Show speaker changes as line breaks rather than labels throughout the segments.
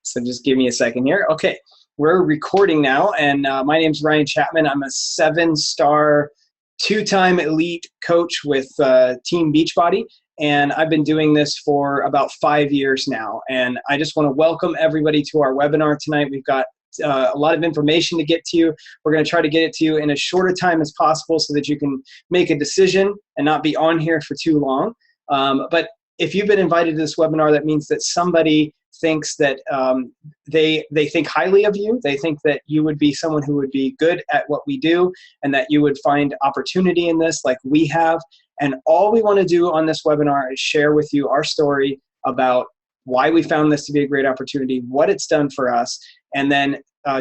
So just give me a second here. Okay, we're recording now, and my name's Ryan Chapman. I'm a 7-star, 2-time elite coach with Team Beachbody, and I've been doing this for about 5 years now. And I just want to welcome everybody to our webinar tonight. We've got a lot of information to get to you. We're going to try to get it to you in as short a time as possible so that you can make a decision and not be on here for too long. But if you've been invited to this webinar, that means that somebody thinks that they think highly of you. They think that you would be someone who would be good at what we do and that you would find opportunity in this like we have. And all we want to do on this webinar is share with you our story about why we found this to be a great opportunity, what it's done for us, and then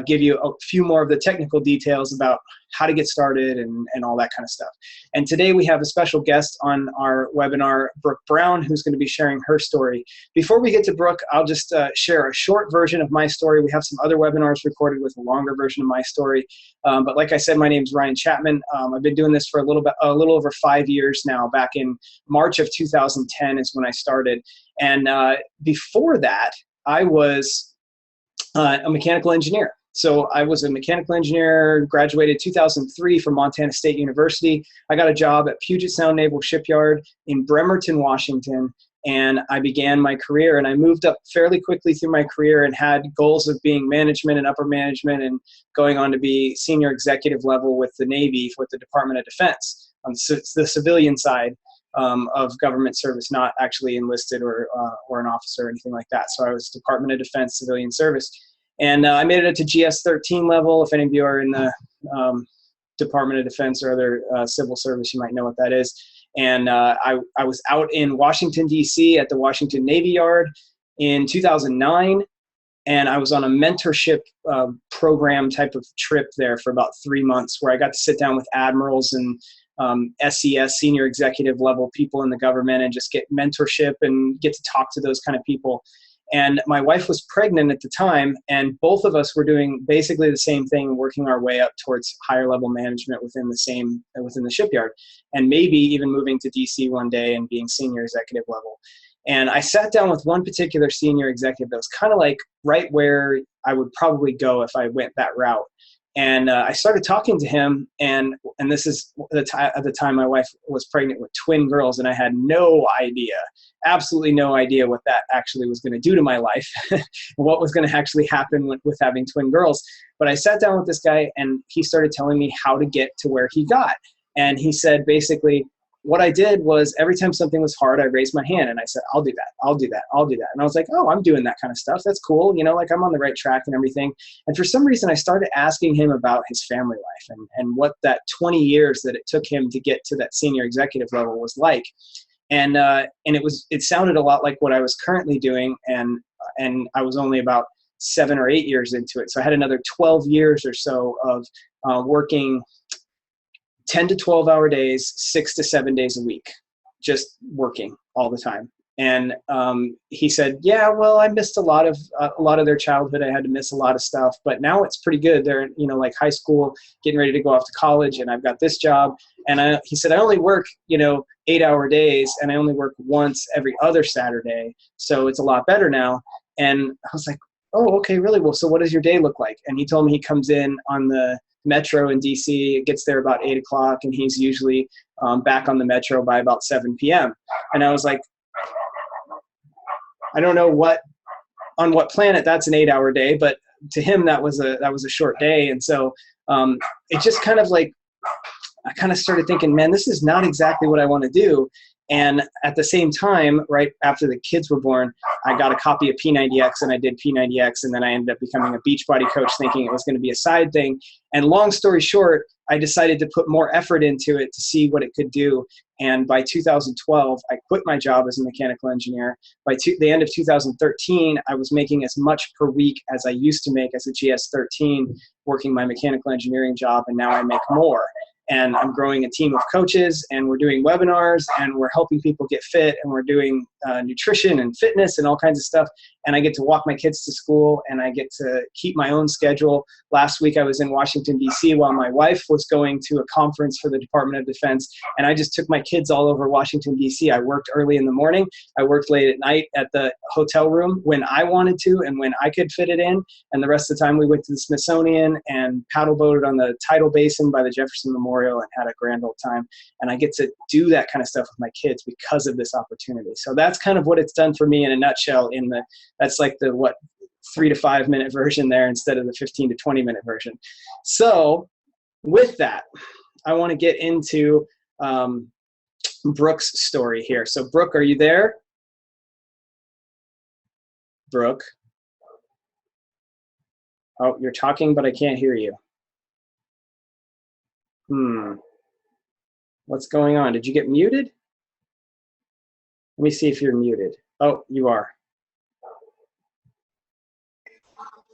give you a few more of the technical details about how to get started and all that kind of stuff. And today we have a special guest on our webinar, Brooke Brown, who's going to be sharing her story. Before we get to Brooke, I'll just share a short version of my story. We have some other webinars recorded with a longer version of my story. But like I said, my name's Ryan Chapman. I've been doing this for a little over 5 years now. Back in March of 2010 is when I started. And before that, I was a mechanical engineer. So I was a mechanical engineer, graduated 2003 from Montana State University. I got a job at Puget Sound Naval Shipyard in Bremerton, Washington, and I began my career. And I moved up fairly quickly through my career and had goals of being management and upper management and going on to be senior executive level with the Navy, with the Department of Defense on the civilian side of government service, not actually enlisted or an officer or anything like that. So I was Department of Defense civilian service. And I made it to GS-13 level. If any of you are in the Department of Defense or other civil service, you might know what that is. And I was out in Washington, D.C. at the Washington Navy Yard in 2009. And I was on a mentorship program type of trip there for about 3 months where I got to sit down with admirals and SES, senior executive level people in the government, and just get mentorship and get to talk to those kind of people. And my wife was pregnant at the time, and both of us were doing basically the same thing, working our way up towards higher level management within the shipyard, and maybe even moving to DC one day and being senior executive level. And I sat down with one particular senior executive that was kind of like right where I would probably go if I went that route. And I started talking to him, and this is at the time my wife was pregnant with twin girls, and I had no idea, absolutely no idea what that actually was going to do to my life, what was going to actually happen with having twin girls. But I sat down with this guy, and he started telling me how to get to where he got. And he said, basically, what I did was every time something was hard, I raised my hand and I said, I'll do that, I'll do that, I'll do that. And I was like, oh, I'm doing that kind of stuff. That's cool. You know, like I'm on the right track and everything. And for some reason, I started asking him about his family life and what that 20 years that it took him to get to that senior executive level was like. And it sounded a lot like what I was currently doing. And I was only about 7 or 8 years into it. So I had another 12 years or so of working 10 to 12 hour days, 6 to 7 days a week, just working all the time. And he said, yeah, well, I missed a lot of their childhood. I had to miss a lot of stuff, but now it's pretty good. They're, like high school, getting ready to go off to college, and I've got this job. And he said, I only work, 8-hour days, and I only work once every other Saturday. So it's a lot better now. And I was like, oh, okay, really? Well, so what does your day look like? And he told me he comes in on the Metro in DC. It gets there about 8 o'clock, and he's usually back on the Metro by about 7 p.m. And I was like, I don't know on what planet that's an 8-hour day, but to him that was a short day. And so it just kind of like, I kind of started thinking, man, this is not exactly what I want to do. And at the same time, right after the kids were born, I got a copy of P90X and I did P90X, and then I ended up becoming a Beachbody coach thinking it was going to be a side thing. And long story short, I decided to put more effort into it to see what it could do. And by 2012, I quit my job as a mechanical engineer. By the end of 2013, I was making as much per week as I used to make as a GS-13 working my mechanical engineering job, and now I make more. And I'm growing a team of coaches, and we're doing webinars, and we're helping people get fit, and we're doing nutrition and fitness and all kinds of stuff. and I get to walk my kids to school, and I get to keep my own schedule. Last week I was in Washington, D.C. while my wife was going to a conference for the Department of Defense, and I just took my kids all over Washington, D.C. I worked early in the morning. I worked late at night at the hotel room when I wanted to and when I could fit it in, and the rest of the time we went to the Smithsonian and paddle boated on the tidal basin by the Jefferson Memorial and had a grand old time. And I get to do that kind of stuff with my kids because of this opportunity. So that's kind of what it's done for me in a nutshell. That's like the 3 to 5 minute version there instead of the 15 to 20 minute version. So with that, I want to get into Brooke's story here. So Brooke, are you there? Brooke? Oh, you're talking, but I can't hear you. What's going on? Did you get muted? Let me see if you're muted. Oh, you are.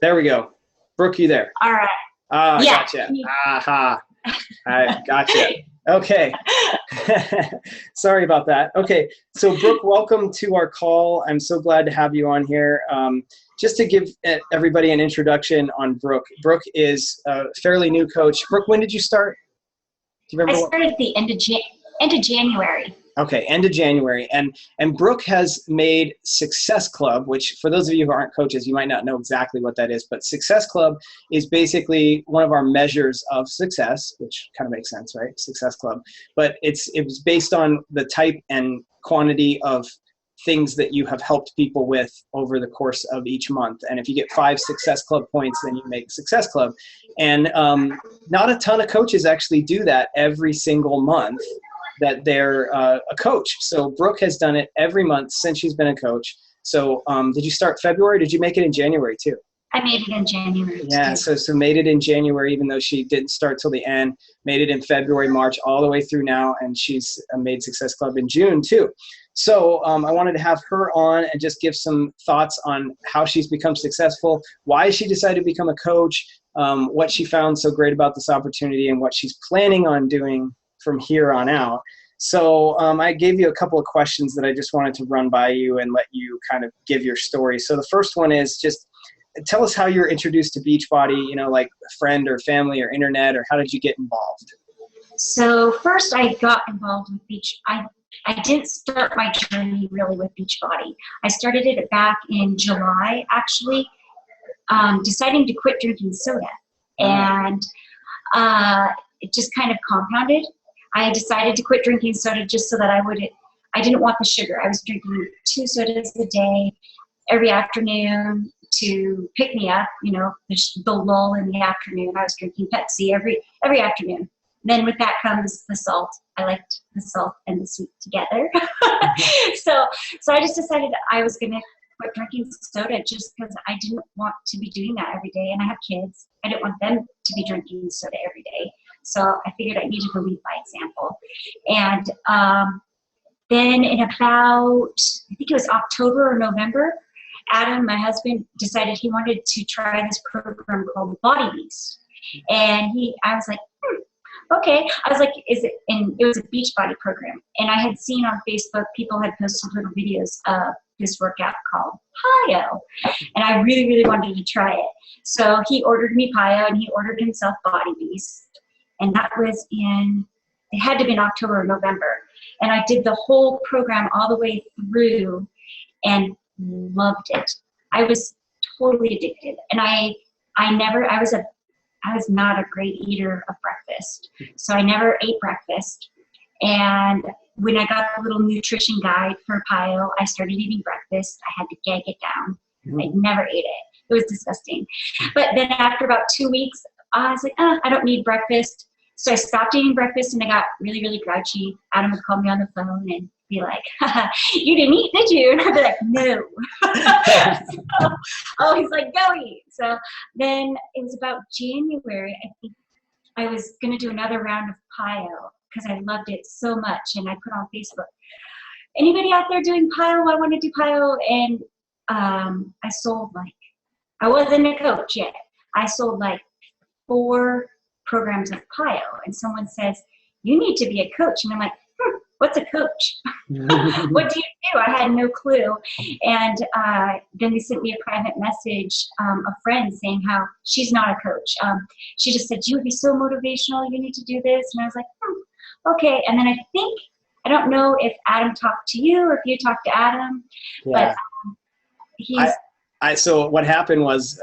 There we go. Brooke, you there?
All right.
Yeah. Gotcha. Aha. I gotcha. Okay. Sorry about that. Okay. So Brooke, welcome to our call. I'm so glad to have you on here. Just to give everybody an introduction on Brooke. Brooke is a fairly new coach. Brooke, when did you start? Do you remember?
I started at the end of January.
Okay, end of January. And Brooke has made Success Club, which for those of you who aren't coaches, you might not know exactly what that is, but Success Club is basically one of our measures of success, which kind of makes sense, right? Success Club. But it was based on the type and quantity of things that you have helped people with over the course of each month. And if you get 5 Success Club points, then you make Success Club. And not a ton of coaches actually do that every single month that they're a coach. So Brooke has done it every month since she's been a coach. So did you start February? Did you make it in January too?
I made it in January.
Yeah, so made it in January, even though she didn't start till the end. Made it in February, March, all the way through now, and she's made Success Club in June too. So I wanted to have her on and just give some thoughts on how she's become successful, why she decided to become a coach, what she found so great about this opportunity, and what she's planning on doing from here on out. So I gave you a couple of questions that I just wanted to run by you and let you kind of give your story. So the first one is just tell us how you were introduced to Beachbody, like a friend or family or internet, or how did you get involved?
So first I got involved with I didn't start my journey really with Beachbody. I started it back in July, actually, deciding to quit drinking soda. And it just kind of compounded. I decided to quit drinking soda just so that I didn't want the sugar. I was drinking 2 sodas a day every afternoon to pick me up, the lull in the afternoon. I was drinking Pepsi every afternoon. Then with that comes the salt. I liked the salt and the sweet together. So I just decided I was going to quit drinking soda just because I didn't want to be doing that every day. And I have kids. I didn't want them to be drinking soda every day. So I figured I needed to lead by example. And then in about, I think it was October or November, Adam, my husband, decided he wanted to try this program called Body Beast. And I was like, okay. I was like, it was a Beachbody program. And I had seen on Facebook, people had posted little videos of this workout called PiYo. And I really, really wanted to try it. So he ordered me PiYo and he ordered himself Body Beast. And that was it had to have been October or November. And I did the whole program all the way through and loved it. I was totally addicted. And I was not a great eater of breakfast. So I never ate breakfast. And when I got the little nutrition guide for PiYo, I started eating breakfast. I had to gag it down. I never ate it. It was disgusting. But then after about 2 weeks, I was like, I don't need breakfast. So I stopped eating breakfast and I got really, really grouchy. Adam would call me on the phone and be like, you didn't eat, did you? And I'd be like, no. He's like, go eat. So then it was about January, I think I was going to do another round of PiYo because I loved it so much. And I put on Facebook, anybody out there doing PiYo? I want to do PiYo. And I sold I wasn't a coach yet. I sold 4 programs of PiYo, and someone says, you need to be a coach. And I'm like, what's a coach? What do you do? I had no clue. And then they sent me a private message, a friend saying how she's not a coach. She just said, you would be so motivational. You need to do this. And I was like, okay. And then I don't know if Adam talked to you or if you talked to Adam,
Yeah.
but
so what happened was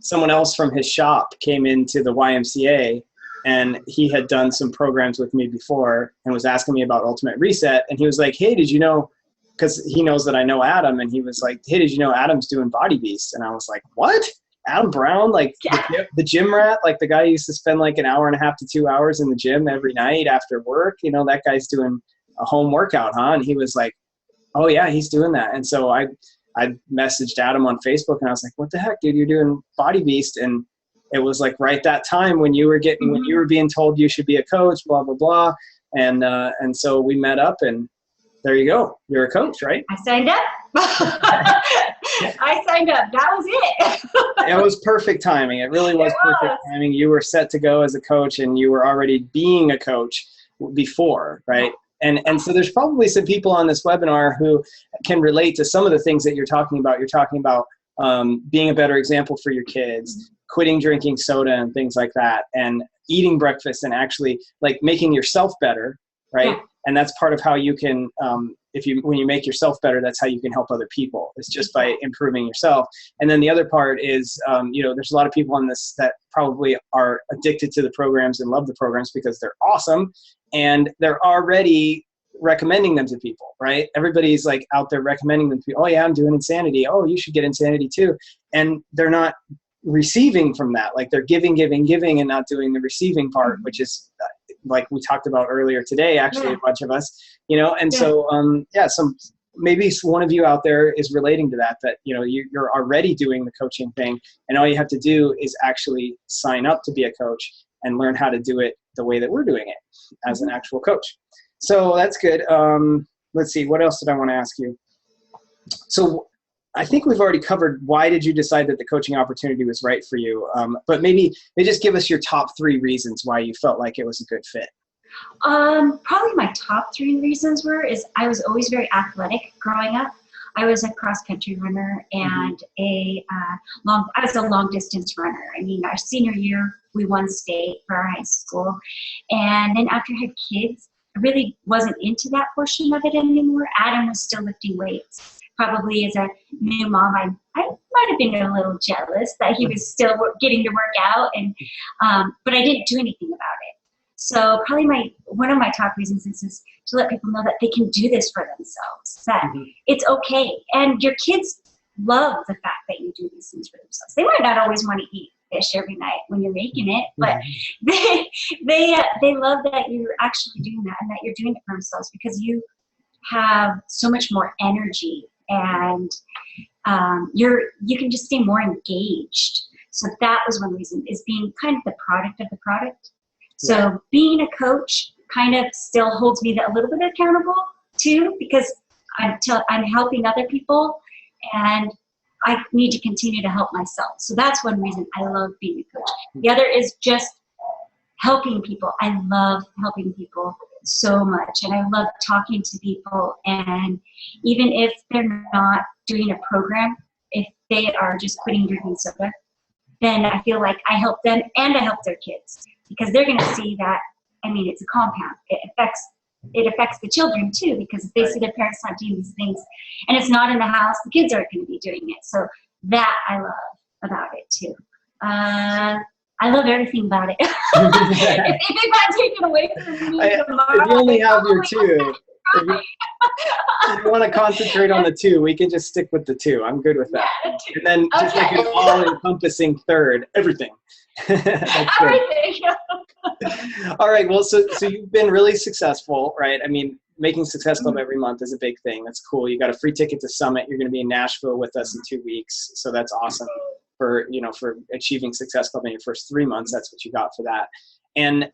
someone else from his shop came into the YMCA, and he had done some programs with me before and was asking me about Ultimate Reset. And he was like, hey, did you know, because he knows that I know Adam, and he was like, hey, did you know Adam's doing Body Beast? And I was like, what? Adam Brown, like the gym rat, like the guy who used to spend like an hour and a half to 2 hours in the gym every night after work, that guy's doing a home workout, huh? And he was like, oh yeah, he's doing that. And so I messaged Adam on Facebook, and I was like, what the heck, dude, you're doing Body Beast. And it was like right that time when you were being told you should be a coach, blah, blah, blah. And so we met up, and there you go. You're a coach, right?
I signed up. I signed up. That was it.
It was perfect timing. It really was perfect timing. You were set to go as a coach, and you were already being a coach before, right? And so there's probably some people on this webinar who can relate to some of the things that you're talking about. You're talking about being a better example for your kids, quitting drinking soda and things like that, and eating breakfast and actually like making yourself better, right? Yeah. And that's part of how you can, when you make yourself better, that's how you can help other people. It's just by improving yourself. And then the other part is, there's a lot of people on this that probably are addicted to the programs and love the programs because they're awesome, and they're already recommending them to people, right? Everybody's like out there recommending them to people. Oh yeah, I'm doing Insanity. Oh, you should get Insanity too. And they're not receiving from that. Like they're giving and not doing the receiving part, which is like we talked about earlier today, actually, a bunch of us, and so, maybe one of you out there is relating to that, you're already doing the coaching thing, and all you have to do is actually sign up to be a coach and learn how to do it the way that we're doing it as an actual coach. So that's good. Let's see, what else did I want to ask you? So I think we've already covered why did you decide that the coaching opportunity was right for you. But maybe just give us your top 3 reasons why you felt like it was a good fit.
Probably my top 3 reasons is I was always very athletic growing up. I was a cross-country runner and I was a long-distance runner. I mean, our senior year, we won state for our high school. And then after I had kids, I really wasn't into that portion of it anymore. Adam was still lifting weights. Probably as a new mom, I might have been a little jealous that he was still getting to work out, and but I didn't do anything about it. So probably one of my top reasons is to let people know that they can do this for themselves, that it's okay. And your kids love the fact that you do these things for themselves. They might not always want to eat fish every night when you're making it, but they love that you're actually doing that and that you're doing it for themselves because you have so much more energy and you can just stay more engaged. So that was one reason, is being kind of the product of the product. So being a coach kind of still holds me a little bit accountable too, because I'm helping other people and I need to continue to help myself. So that's one reason I love being a coach. The other is just helping people. I love helping people so much, and I love talking to people, and even if they're not doing a program, if they are just quitting drinking soda, then I feel like I help them and I help their kids, because they're going to see that, it's a compound. It affects the children too, because if they see their parents not doing these things and it's not in the house, the kids aren't going to be doing it. So that I love about it too. I love everything about it. If they got taken away from me tomorrow,
if you only have your 2, if you want to concentrate on the 2, we can just stick with the 2. I'm good with that. And then just like an all-encompassing third, everything.
Everything.
All right. Well, so you've been really successful, right? Making Success Club every month is a big thing. That's cool. You got a free ticket to Summit. You're going to be in Nashville with us in 2 weeks. So that's awesome. For achieving Success Club in your first 3 months, that's what you got for that. And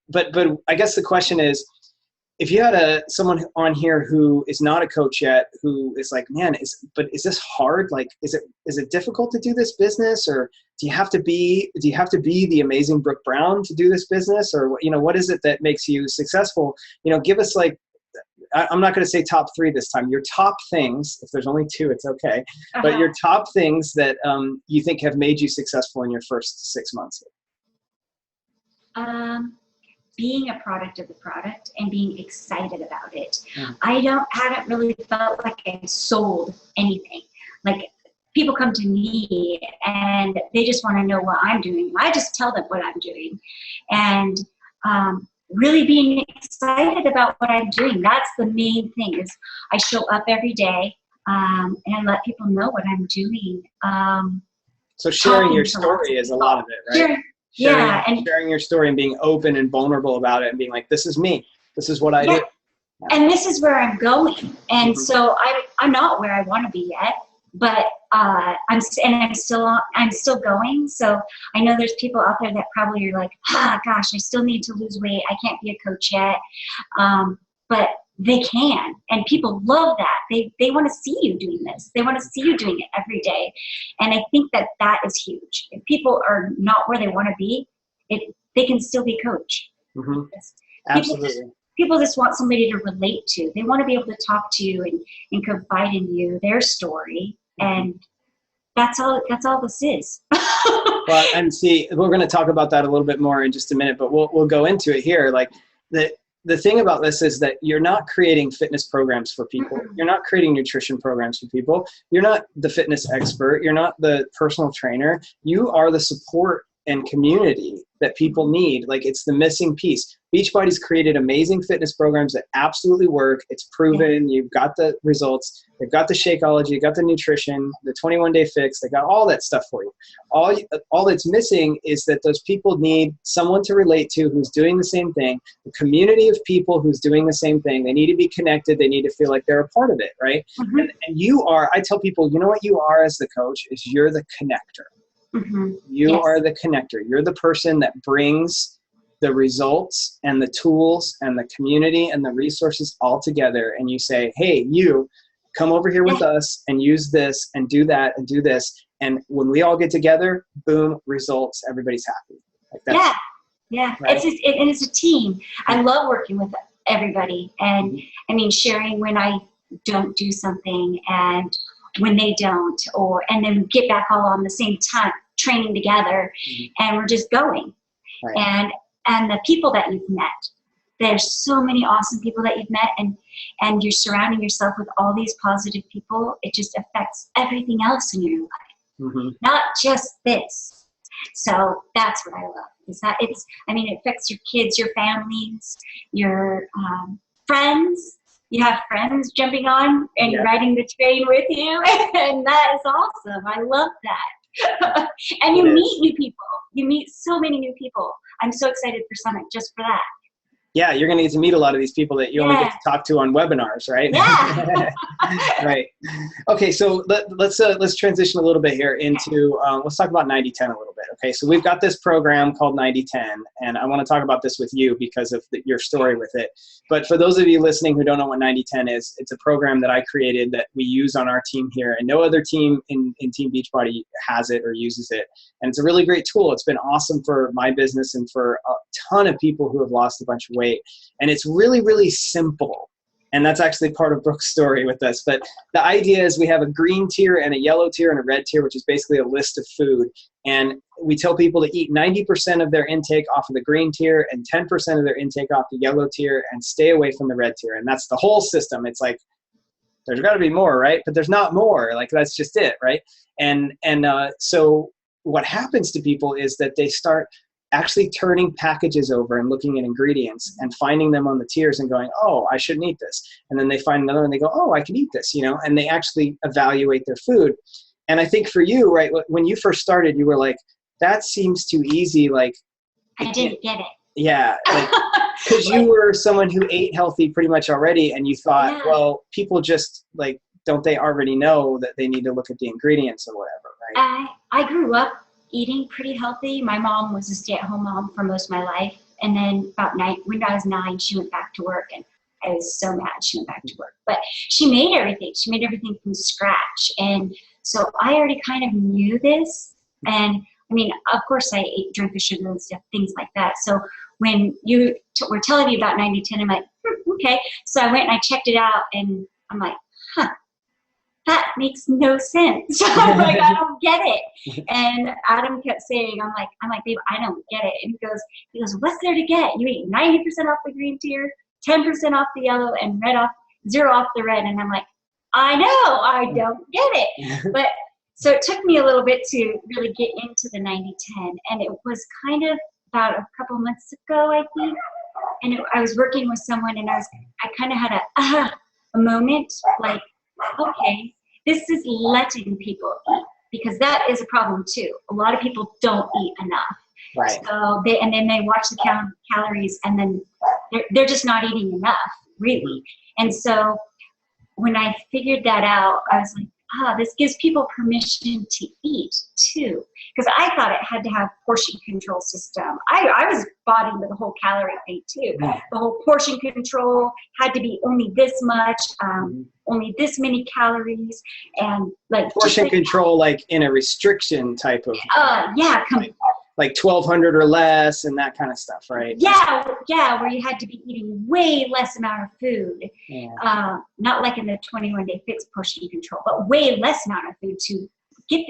but I guess the question is, if you had someone on here who is not a coach yet, who is like, man, is this hard? Like, is it difficult to do this business, or do you have to be the amazing Brooke Brown to do this business, or what is it that makes you successful? Give us, like, I'm not going to say top 3 this time. Your top things, if there's only 2, it's okay. But your top things that you think have made you successful in your first 6 months.
Being a product of the product and being excited about it. I haven't really felt like I sold anything. Like, people come to me and they just want to know what I'm doing. I just tell them what I'm doing. And really being excited about what I'm doing. That's the main thing, is I show up every day and let people know what I'm doing.
So sharing your story is a lot of it, right? Sharing your story and being open and vulnerable about it and being like, this is me. This is what I do. Yeah.
And this is where I'm going. And so I'm not where I want to be yet, but I'm still going. So I know there's people out there that probably are like, gosh, I still need to lose weight. I can't be a coach yet. But they can, and people love that. They want to see you doing this. They want to see you doing it every day. And I think that is huge. If people are not where they want to be, they can still be coach.
Absolutely.
People just want somebody to relate to. They want to be able to talk to you and confide in you, their story. And that's all this is.
Well, and see, we're going to talk about that a little bit more in just a minute, but we'll go into it here. Like, the thing about this is that you're not creating fitness programs for people. You're not creating nutrition programs for people. You're not the fitness expert. You're not the personal trainer. You are the support and community that people need. Like, it's the missing piece. Beachbody's created amazing fitness programs that absolutely work. It's proven. You've got the results. They've got the Shakeology. You've got the nutrition, the 21-day fix. They got all that stuff for you. All that's missing is that those people need someone to relate to who's doing the same thing, a community of people who's doing the same thing. They need to be connected. They need to feel like they're a part of it, right? And you are, I tell people, what you are as the coach is you're the connector. You are the connector. You're the person that brings the results and the tools and the community and the resources all together. And you say, hey, you come over here with us and use this and do that and do this. And when we all get together, boom, results, everybody's happy. Like that's,
right? It's a team. I love working with everybody. And I mean, sharing when I don't do something and when they don't, and then get back all on the same time, training together, and we're just going. Right. And the people that you've met, there's so many awesome people that you've met, and you're surrounding yourself with all these positive people. It just affects everything else in your life, not just this. So that's what I love, is that it affects your kids, your families, your friends. You have friends jumping on and riding the train with you, and that is awesome. I love that. And you meet new people. You meet so many new people. I'm so excited for Summit just for that.
Yeah, you're going to get to meet a lot of these people that you only get to talk to on webinars, right?
Yeah.
Right. Okay, so let's transition a little bit here into, let's talk about 90-10 a little bit. Okay, so we've got this program called 90-10, and I want to talk about this with you because of your story with it. But for those of you listening who don't know what 90-10 is, it's a program that I created that we use on our team here, and no other team in Team Beachbody has it or uses it. And it's a really great tool. It's been awesome for my business and for a ton of people who have lost a bunch of weight. And it's really, really simple. And that's actually part of Brooke's story with us. But the idea is we have a green tier and a yellow tier and a red tier, which is basically a list of food. And we tell people to eat 90% of their intake off of the green tier and 10% of their intake off the yellow tier and stay away from the red tier. And that's the whole system. It's like, there's got to be more, right? But there's not more. Like, that's just it, right? And so what happens to people is that they start actually turning packages over and looking at ingredients and finding them on the tiers and going, oh, I shouldn't eat this. And then they find another one and they go, oh, I can eat this, and they actually evaluate their food. And I think for you, right, when you first started, you were like, that seems too easy. Like,
I didn't get it.
Yeah. Because you were someone who ate healthy pretty much already. And you thought, well, people just like, don't they already know that they need to look at the ingredients or whatever, right?
I grew up eating pretty healthy. My mom was a stay-at-home mom for most of my life. And then when I was 9, she went back to work. And I was so mad she went back to work. But she made everything. She made everything from scratch. And so I already kind of knew this. And I mean, of course I drank the sugar and stuff, things like that. So when you were telling me about 90-10, I'm like, okay. So I went and I checked it out and I'm like, that makes no sense. I'm like, I don't get it. And Adam kept saying, I'm like, babe, I don't get it. And he goes, what's there to get? You eat 90% off the green tier, 10% off the yellow, and 0 off the red. And I'm like, I know, I don't get it. But so it took me a little bit to really get into the 90-10. And it was kind of about a couple of months ago, I think. And I was working with someone and I kind of had a moment like, okay, this is letting people eat, because that is a problem too. A lot of people don't eat enough.
Right.
So then they watch the calories and then they're just not eating enough, really. And so when I figured that out, I was like, this gives people permission to eat too. Because I thought it had to have portion control system. I was bought into the whole calorie thing too. The whole portion control had to be only this much, only this many calories, and like
portion control, like in a restriction type of.
Yeah.
Like 1,200 or less and that kind of stuff, right?
Yeah, where you had to be eating way less amount of food.
Yeah.
Not like in the 21-day fix portion control, but way less amount of food to get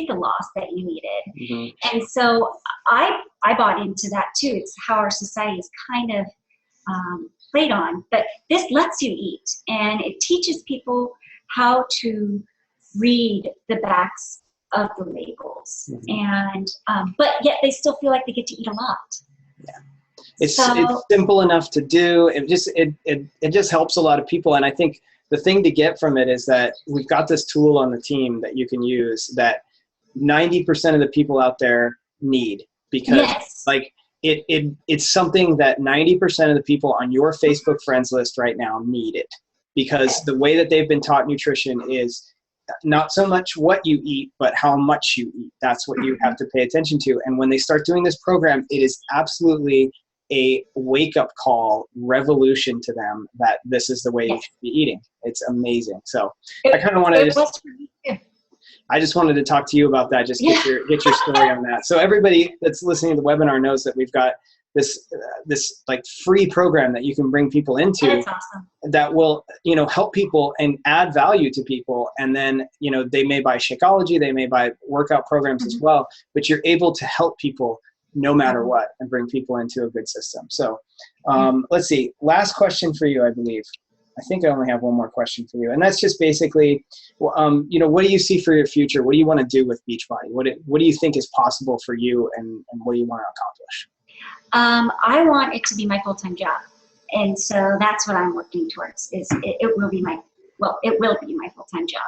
the loss that you needed. And so I bought into that too. It's how our society is kind of played on. But this lets you eat, and it teaches people how to read the backs of the labels, and but yet they still feel like they get to eat a lot.
Yeah, it's simple enough to do. It just helps a lot of people, and I think the thing to get from it is that we've got this tool on the team that you can use that 90% of the people out there need, because like it's something that 90% of the people on your Facebook friends list right now need it, because the way that they've been taught nutrition is not so much what you eat, but how much you eat. That's what you have to pay attention to. And when they start doing this program, it is absolutely a wake-up call revolution to them that this is the way you should be eating. It's amazing. So I kind of want to I just wanted to talk to you about that, just get your story on that. So everybody that's listening to the webinar knows that we've got this like free program that you can bring people into.
That's awesome.
That will, help people and add value to people. And then, they may buy Shakeology, they may buy workout programs as well, but you're able to help people no matter what and bring people into a good system. So let's see, last question for you, I believe. I think I only have one more question for you. And that's just basically, what do you see for your future? What do you want to do with Beachbody? What do you think is possible for you, and what do you want to accomplish?
I want it to be my full-time job. And so that's what I'm working towards, it will be my full-time job.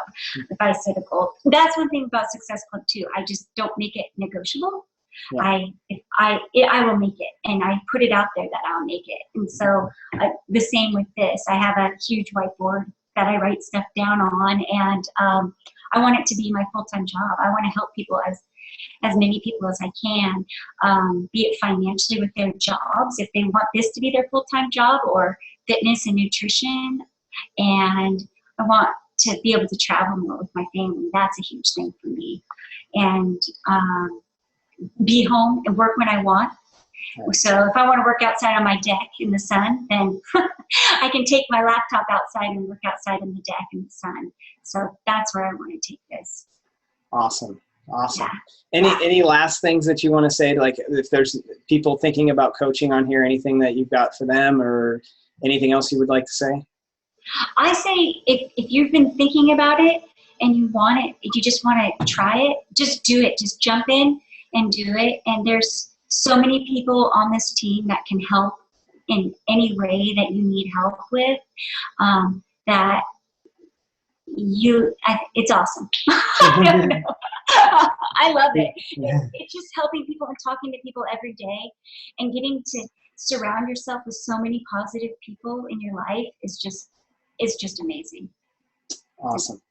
If I set a goal, that's one thing about Success Club too. I just don't make it negotiable. Yeah. I will make it, and I put it out there that I'll make it. And so the same with this. I have a huge whiteboard that I write stuff down on, and I want it to be my full-time job. I want to help people, as many people as I can, be it financially with their jobs, if they want this to be their full-time job, or fitness and nutrition. And I want to be able to travel more with my family. That's a huge thing for me. And be home and work when I want. So if I want to work outside on my deck in the sun, then I can take my laptop outside and work outside on the deck in the sun. So that's where I want to take this.
Awesome. Yeah. Any last things that you want to say, like if there's people thinking about coaching on here, anything that you've got for them, or anything else you would like to say?
I say if you've been thinking about it and you want it, if you just want to try it, just do it. Just jump in and do it. And there's so many people on this team that can help in any way that you need help with, that it's awesome. I don't know. I love it. It's just helping people and talking to people every day, and getting to surround yourself with so many positive people in your life is just amazing.
Awesome.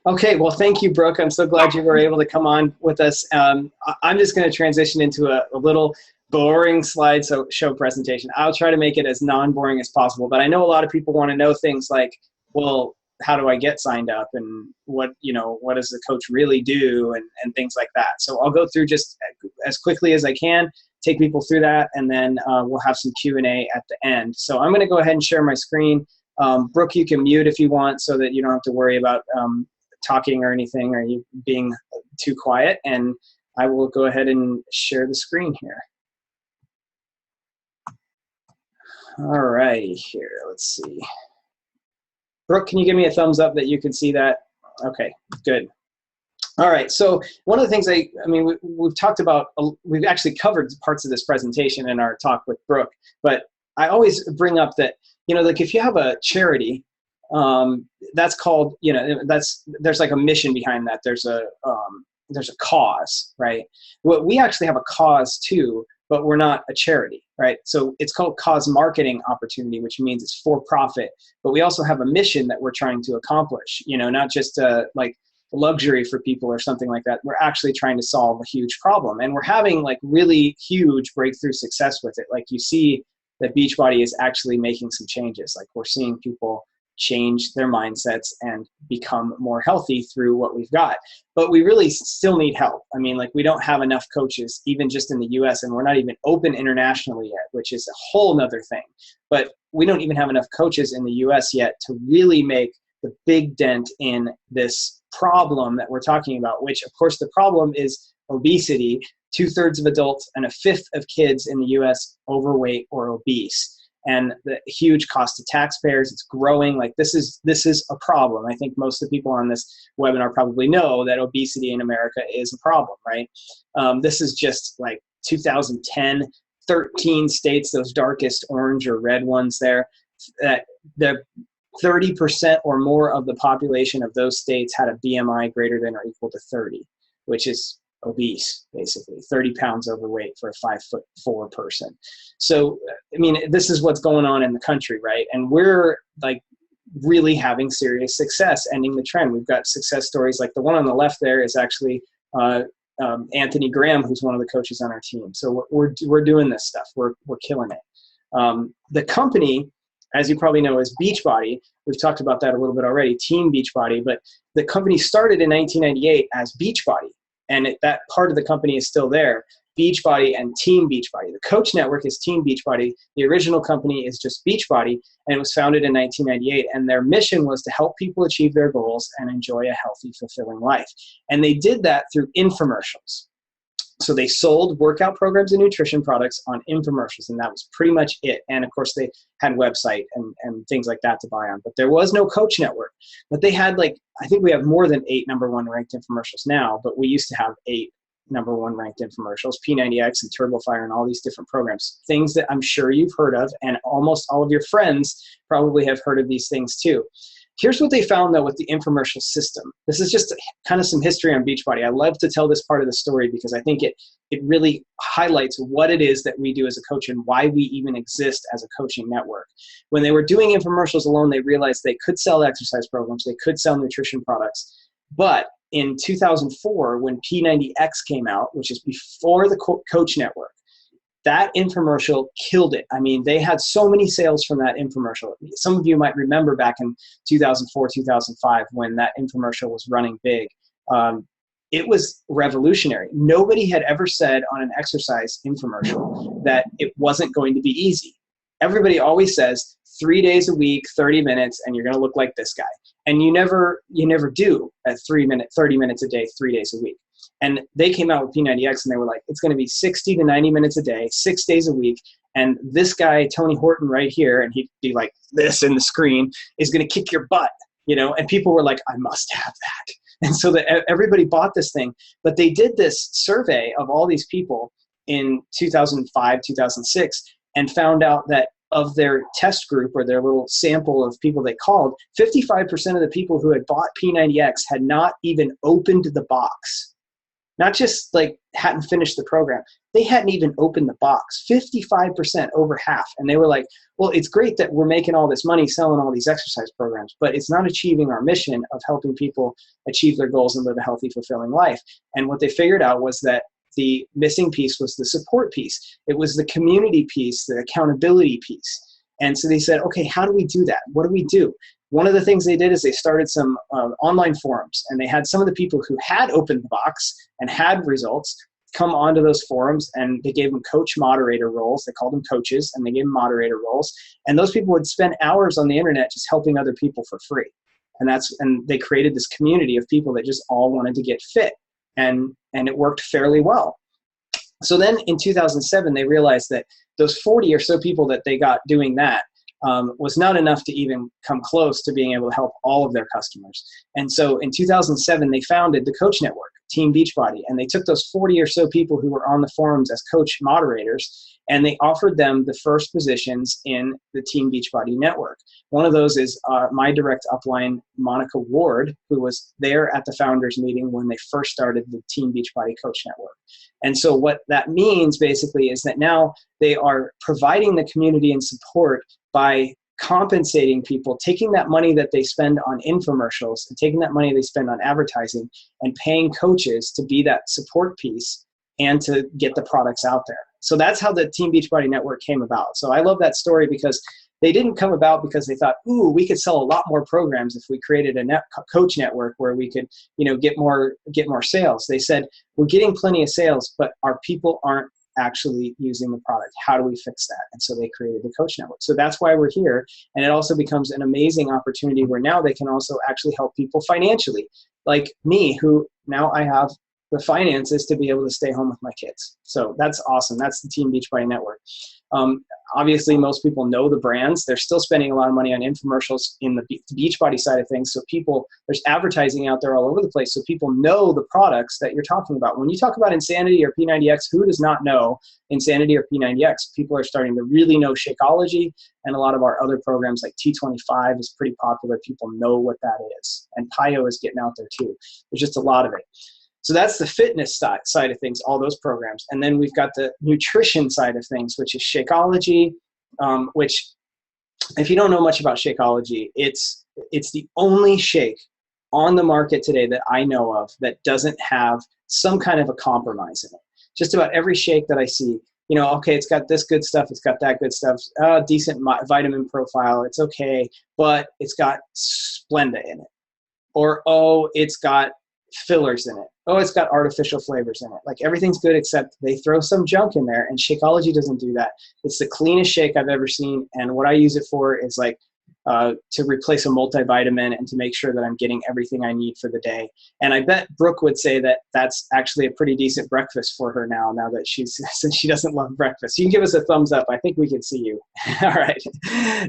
Okay, well, thank you, Brooke. I'm so glad you were able to come on with us. I'm just going to transition into a little boring slide show presentation. I'll try to make it as non-boring as possible, but I know a lot of people want to know things like, well, how do I get signed up, and what does the coach really do, and things like that. So I'll go through just as quickly as I can, take people through that, and then we'll have some Q&A at the end. So I'm going to go ahead and share my screen. Brooke, you can mute if you want so that you don't have to worry about talking or anything, or you being too quiet, and I will go ahead and share the screen here. All righty, here, let's see. Brooke, can you give me a thumbs up that you can see that? Okay, good. All right, so one of the things we've talked about, we've actually covered parts of this presentation in our talk with Brooke, but I always bring up that, like if you have a charity, that's called, there's like a mission behind that. There's a cause, right? Well, we actually have a cause too, but we're not a charity, right? So it's called cause marketing opportunity, which means it's for profit, but we also have a mission that we're trying to accomplish, not just like luxury for people or something like that. We're actually trying to solve a huge problem, and we're having like really huge breakthrough success with it. Like you see that Beachbody is actually making some changes. Like we're seeing people change their mindsets and become more healthy through what we've got. But we really still need help. I mean, like we don't have enough coaches, even just in the US, and we're not even open internationally yet, which is a whole nother thing. But we don't even have enough coaches in the US yet to really make the big dent in this problem that we're talking about, which of course the problem is obesity. 2/3 of adults and 1/5 of kids in the US overweight or obese. And the huge cost to taxpayers, it's growing. Like this is a problem. I think most of the people on this webinar probably know that obesity in America is a problem, right? This is just like 2010, 13 states, those darkest orange or red ones there, that the 30% or more of the population of those states had a BMI greater than or equal to 30, which is obese, basically 30 pounds overweight for a 5'4" person. So, I mean, this is what's going on in the country, right? And we're like really having serious success ending the trend. We've got success stories like the one on the left there is actually Anthony Graham, who's one of the coaches on our team. So we're doing this stuff. We're killing it. The company, as you probably know, is Beachbody. We've talked about that a little bit already, Team Beachbody, but the company started in 1998 as Beachbody. And that part of the company is still there, Beachbody and Team Beachbody. The coach network is Team Beachbody. The original company is just Beachbody, and it was founded in 1998. And their mission was to help people achieve their goals and enjoy a healthy, fulfilling life. And they did that through infomercials. So they sold workout programs and nutrition products on infomercials, and that was pretty much it. And of course, they had website and things like that to buy on. But there was no coach network. But they had I think we have more than 8 #1 ranked infomercials now, but we used to have 8 #1 ranked infomercials, P90X and TurboFire and all these different programs, things that I'm sure you've heard of, and almost all of your friends probably have heard of these things too. Here's what they found, though, with the infomercial system. This is just kind of some history on Beachbody. I love to tell this part of the story because I think it really highlights what it is that we do as a coach and why we even exist as a coaching network. When they were doing infomercials alone, they realized they could sell exercise programs, they could sell nutrition products. But in 2004, when P90X came out, which is before the coach network, that infomercial killed it. I mean, they had so many sales from that infomercial. Some of you might remember back in 2004, 2005, when that infomercial was running big. It was revolutionary. Nobody had ever said on an exercise infomercial that it wasn't going to be easy. Everybody always says 3 days a week, 30 minutes, and you're going to look like this guy. And you never do at 30 minutes a day, 3 days a week. And they came out with P90X and they were like, it's going to be 60 to 90 minutes a day, 6 days a week. And this guy, Tony Horton right here, and he'd be like this in the screen, is going to kick your butt, and people were like, I must have that. And so everybody bought this thing. But they did this survey of all these people in 2005, 2006, and found out that of their test group or their little sample of people they called, 55% of the people who had bought P90X had not even opened the box. Not just hadn't finished the program. They hadn't even opened the box. 55%, over half. And they were like, well, it's great that we're making all this money selling all these exercise programs, but it's not achieving our mission of helping people achieve their goals and live a healthy, fulfilling life. And what they figured out was that the missing piece was the support piece. It was the community piece, the accountability piece. And so they said, okay, how do we do that? What do we do? One of the things they did is they started some online forums, and they had some of the people who had opened the box and had results come onto those forums, and they gave them coach moderator roles. They called them coaches, and they gave them moderator roles. And those people would spend hours on the internet just helping other people for free. And they created this community of people that just all wanted to get fit, and it worked fairly well. So then in 2007, they realized that those 40 or so people that they got doing that was not enough to even come close to being able to help all of their customers. And so in 2007, they founded the Coach Network, Team Beachbody, and they took those 40 or so people who were on the forums as coach moderators, and they offered them the first positions in the Team Beachbody network. One of those is my direct upline, Monica Ward, who was there at the founders meeting when they first started the Team Beachbody Coach Network. And so what that means basically is that now they are providing the community and support by compensating people, taking that money that they spend on infomercials and taking that money they spend on advertising and paying coaches to be that support piece and to get the products out there. So that's how the Team Beachbody Network came about. So I love that story because they didn't come about because they thought, ooh, we could sell a lot more programs if we created a coach network where we could, get more sales. They said, we're getting plenty of sales, but our people aren't actually using the product. How do we fix that? And so they created the Coach Network. So that's why we're here. And it also becomes an amazing opportunity where now they can also actually help people financially, like me, who now I have the finances to be able to stay home with my kids. So that's awesome. That's the Team Beachbody Network. Obviously, most people know the brands. They're still spending a lot of money on infomercials in the Beachbody side of things. So there's advertising out there all over the place. So people know the products that you're talking about. When you talk about Insanity or P90X, who does not know Insanity or P90X? People are starting to really know Shakeology, and a lot of our other programs like T25 is pretty popular. People know what that is. And PIO is getting out there too. There's just a lot of it. So that's the fitness side of things, all those programs. And then we've got the nutrition side of things, which is Shakeology, which if you don't know much about Shakeology, it's the only shake on the market today that I know of that doesn't have some kind of a compromise in it. Just about every shake that I see, okay, it's got this good stuff, it's got that good stuff, decent vitamin profile, it's okay, but it's got Splenda in it. Or, it's got fillers in it. It's got artificial flavors in it. Like everything's good except they throw some junk in there, and Shakeology doesn't do that. It's the cleanest shake I've ever seen, and what I use it for is like to replace a multivitamin and to make sure that I'm getting everything I need for the day. And I bet Brooke would say that that's actually a pretty decent breakfast for her now that since she doesn't love breakfast. You can give us a thumbs up. I think we can see you. All right.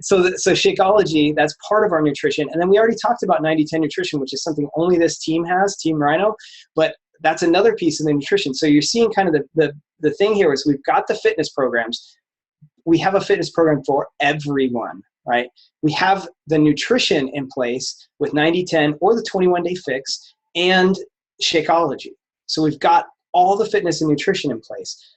So Shakeology, that's part of our nutrition. And then we already talked about 90-10 nutrition, which is something only this team has, Team Rhino, but that's another piece of the nutrition. So you're seeing kind of the thing here is we've got the fitness programs. We have a fitness program for everyone. Right? We have the nutrition in place with 90-10 or the 21-day fix and Shakeology. So we've got all the fitness and nutrition in place.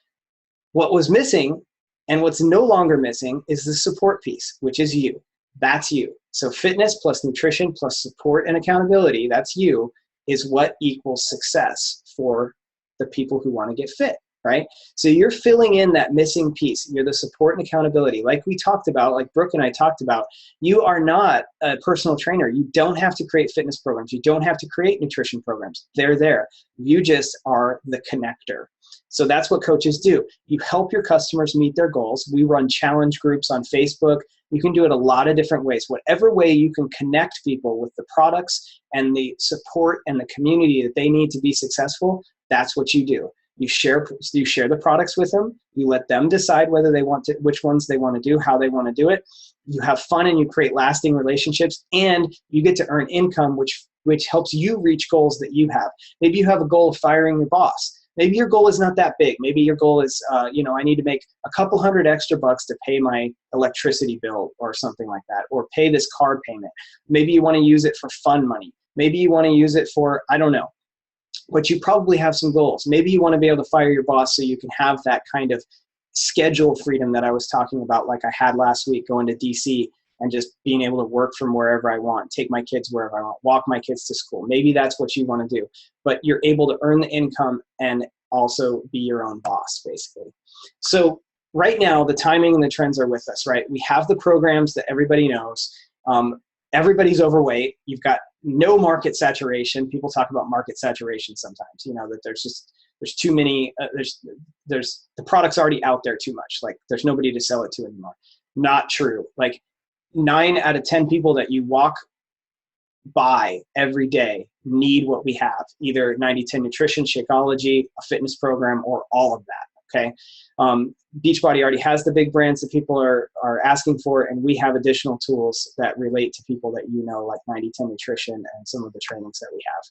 What was missing and what's no longer missing is the support piece, which is you. That's you. So fitness plus nutrition plus support and accountability, that's you, is what equals success for the people who want to get fit. Right? So you're filling in that missing piece. You're the support and accountability. Like we talked about, like Brooke and I talked about, you are not a personal trainer. You don't have to create fitness programs. You don't have to create nutrition programs. They're there. You just are the connector. So that's what coaches do. You help your customers meet their goals. We run challenge groups on Facebook. You can do it a lot of different ways. Whatever way you can connect people with the products and the support and the community that they need to be successful, that's what you do. You share the products with them. You let them decide whether they want to, which ones they want to do, how they want to do it. You have fun and you create lasting relationships, and you get to earn income, which helps you reach goals that you have. Maybe you have a goal of firing your boss. Maybe your goal is not that big. Maybe your goal is, I need to make a couple $100 extra to pay my electricity bill or something like that, or pay this car payment. Maybe you want to use it for fun money. Maybe you want to use it for, I don't know. But you probably have some goals. Maybe you want to be able to fire your boss so you can have that kind of schedule freedom that I was talking about, like I had last week going to DC and just being able to work from wherever I want, take my kids wherever I want, walk my kids to school. Maybe that's what you want to do. But you're able to earn the income and also be your own boss, basically. So right now, the timing and the trends are with us, right? We have the programs that everybody knows. Everybody's overweight. You've got no market saturation. People talk about market saturation sometimes, that there's too many, there's the product's already out there too much. Like there's nobody to sell it to anymore. Not true. Like 9 out of 10 people that you walk by every day need what we have, either 90-10 nutrition, Shakeology, a fitness program, or all of that. Okay. Beachbody already has the big brands that people are asking for, and we have additional tools that relate to people that like 90-10 nutrition and some of the trainings that we have.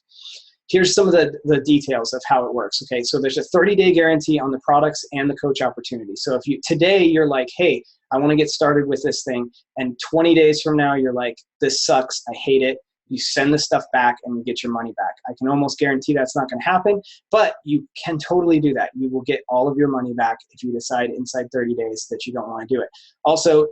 Here's some of the details of how it works. Okay, so there's a 30-day guarantee on the products and the coach opportunity. So if today you're like, hey, I want to get started with this thing, and 20 days from now you're like, this sucks, I hate it, you send the stuff back and you get your money back. I can almost guarantee that's not going to happen, but you can totally do that. You will get all of your money back if you decide inside 30 days that you don't want to do it. Also,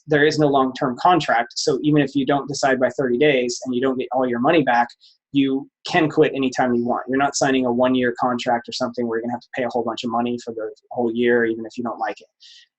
there is no long-term contract, so even if you don't decide by 30 days and you don't get all your money back, you can quit anytime you want. You're not signing a 1-year contract or something where you're gonna have to pay a whole bunch of money for the whole year, even if you don't like it.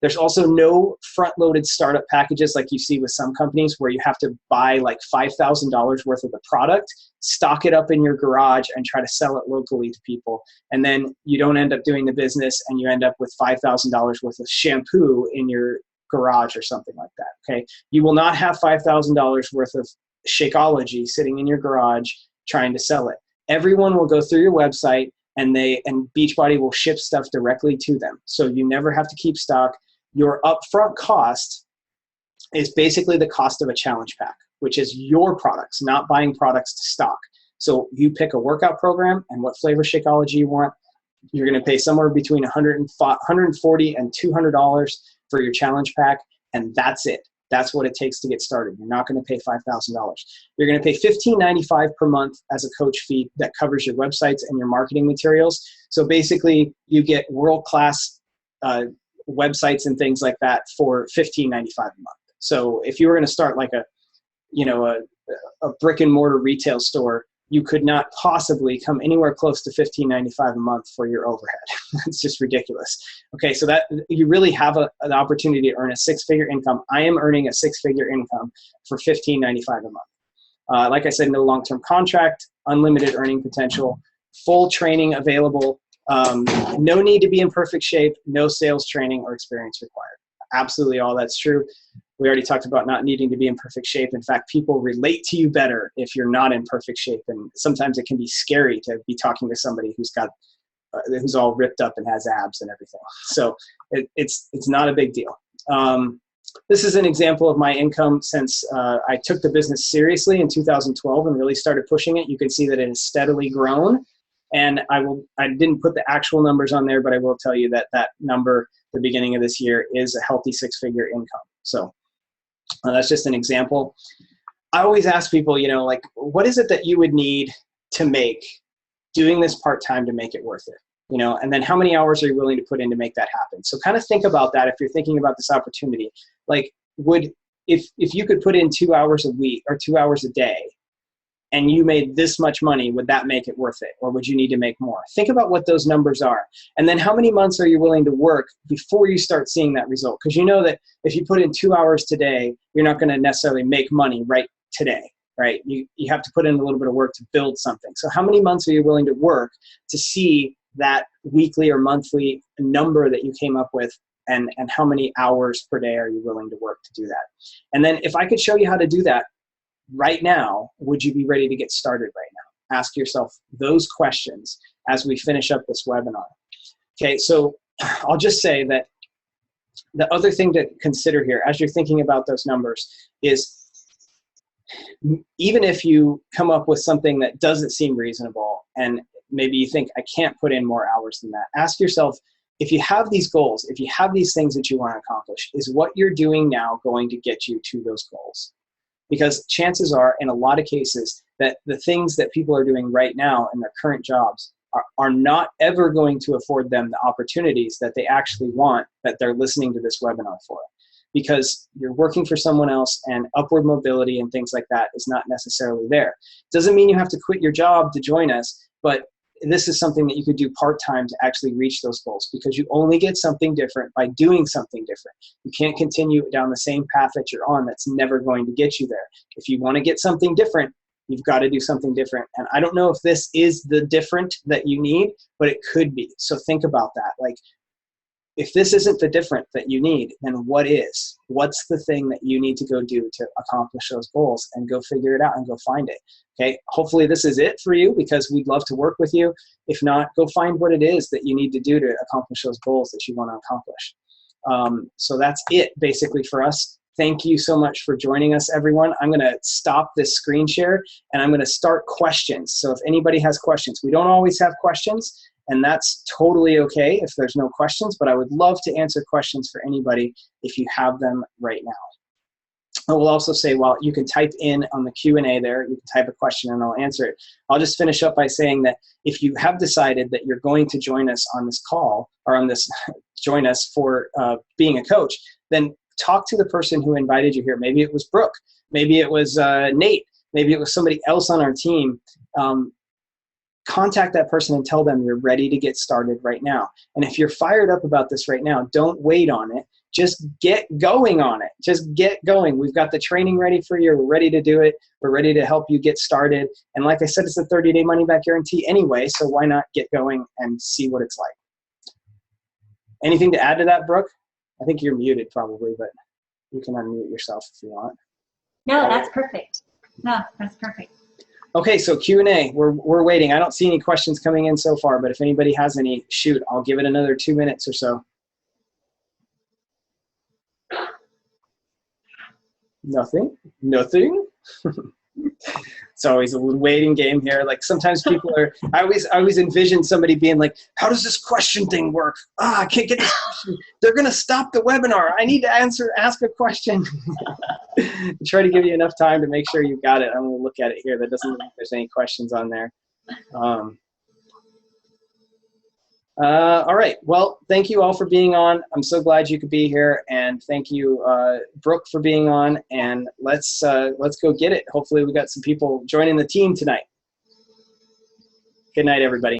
There's also no front-loaded startup packages like you see with some companies where you have to buy like $5,000 worth of the product, stock it up in your garage, and try to sell it locally to people. And then you don't end up doing the business and you end up with $5,000 worth of shampoo in your garage or something like that, okay? You will not have $5,000 worth of Shakeology sitting in your garage trying to sell it. Everyone will go through your website and Beachbody will ship stuff directly to them. So you never have to keep stock. Your upfront cost is basically the cost of a challenge pack, which is your products, not buying products to stock. So you pick a workout program and what flavor Shakeology you want. You're going to pay somewhere between $140 and $200 for your challenge pack, and that's it. That's what it takes to get started. You're not going to pay $5,000. You're going to pay $15.95 per month as a coach fee that covers your websites and your marketing materials. So basically, you get world-class websites and things like that for $15.95 a month. So if you were going to start like a brick and mortar retail store, you could not possibly come anywhere close to $15.95 a month for your overhead. It's just ridiculous. Okay, so that you really have an opportunity to earn a 6-figure income. I am earning a 6-figure income for $15.95 a month. Like I said, no long-term contract, unlimited earning potential, full training available, no need to be in perfect shape, no sales training or experience required. Absolutely all that's true. We already talked about not needing to be in perfect shape. In fact, people relate to you better if you're not in perfect shape. And sometimes it can be scary to be talking to somebody who's all ripped up and has abs and everything. So it's not a big deal. This is an example of my income since I took the business seriously in 2012 and really started pushing it. You can see that it has steadily grown. And I didn't put the actual numbers on there, but I will tell you that number, the beginning of this year, is a healthy 6-figure income. So that's just an example. I always ask people, like, what is it that you would need to make doing this part-time to make it worth it? And then how many hours are you willing to put in to make that happen? So kind of think about that if you're thinking about this opportunity. Like, if you could put in 2 hours a week or 2 hours a day and you made this much money, would that make it worth it? Or would you need to make more? Think about what those numbers are. And then how many months are you willing to work before you start seeing that result? Because you know that if you put in 2 hours today, you're not going to necessarily make money right today, right? You have to put in a little bit of work to build something. So how many months are you willing to work to see that weekly or monthly number that you came up with? And how many hours per day are you willing to work to do that? And then if I could show you how to do that right now, would you be ready to get started right now? Ask yourself those questions as we finish up this webinar. Okay, so I'll just say that the other thing to consider here as you're thinking about those numbers is even if you come up with something that doesn't seem reasonable and maybe you think, I can't put in more hours than that, ask yourself, if you have these goals, if you have these things that you want to accomplish, is what you're doing now going to get you to those goals? Because chances are, in a lot of cases, that the things that people are doing right now in their current jobs are not ever going to afford them the opportunities that they actually want, that they're listening to this webinar for. Because you're working for someone else and upward mobility and things like that is not necessarily there. Doesn't mean you have to quit your job to join us, but this is something that you could do part-time to actually reach those goals, because you only get something different by doing something different. You can't continue down the same path that you're on. That's never going to get you there. If you want to get something different, you've got to do something different. And I don't know if this is the different that you need, but it could be. So think about that. Like, if this isn't the different that you need, then what is? What's the thing that you need to go do to accomplish those goals? And go figure it out and go find it. Okay, hopefully this is it for you, because we'd love to work with you. If not, go find what it is that you need to do to accomplish those goals that you want to accomplish. So that's it basically for us. Thank you so much for joining us, everyone. I'm going to stop this screen share and I'm going to start questions. So if anybody has questions, we don't always have questions, and that's totally okay if there's no questions, but I would love to answer questions for anybody if you have them right now. I will also say, well, you can type in on the Q&A there, you can type a question and I'll answer it. I'll just finish up by saying that if you have decided that you're going to join us on this call, or on this, join us for being a coach, then talk to the person who invited you here. Maybe it was Brooke, maybe it was Nate, maybe it was somebody else on our team. Contact that person and tell them you're ready to get started right now. And if you're fired up about this right now, don't wait on it. Just get going on it. Just get going. We've got the training ready for you. We're ready to do it. We're ready to help you get started. And like I said, it's a 30-day money-back guarantee anyway, so why not get going and see what it's like? Anything to add to that, Brooke? I think you're muted probably, but you can unmute yourself if you want.
No, that's perfect. No, that's perfect.
Okay, so Q&A, we're waiting. I don't see any questions coming in so far, but if anybody has any, shoot, I'll give it another 2 minutes or so. Nothing? It's always a waiting game here. Like sometimes people are, I always envision somebody being like, how does this question thing work? I can't get this question. They're going to stop the webinar. I need to ask a question. Try to give you enough time to make sure you've got it. I'm going to look at it here. That doesn't look like there's any questions on there. All right. Well, thank you all for being on. I'm so glad you could be here, and thank you, Brooke, for being on. And let's go get it. Hopefully, we got some people joining the team tonight. Good night, everybody.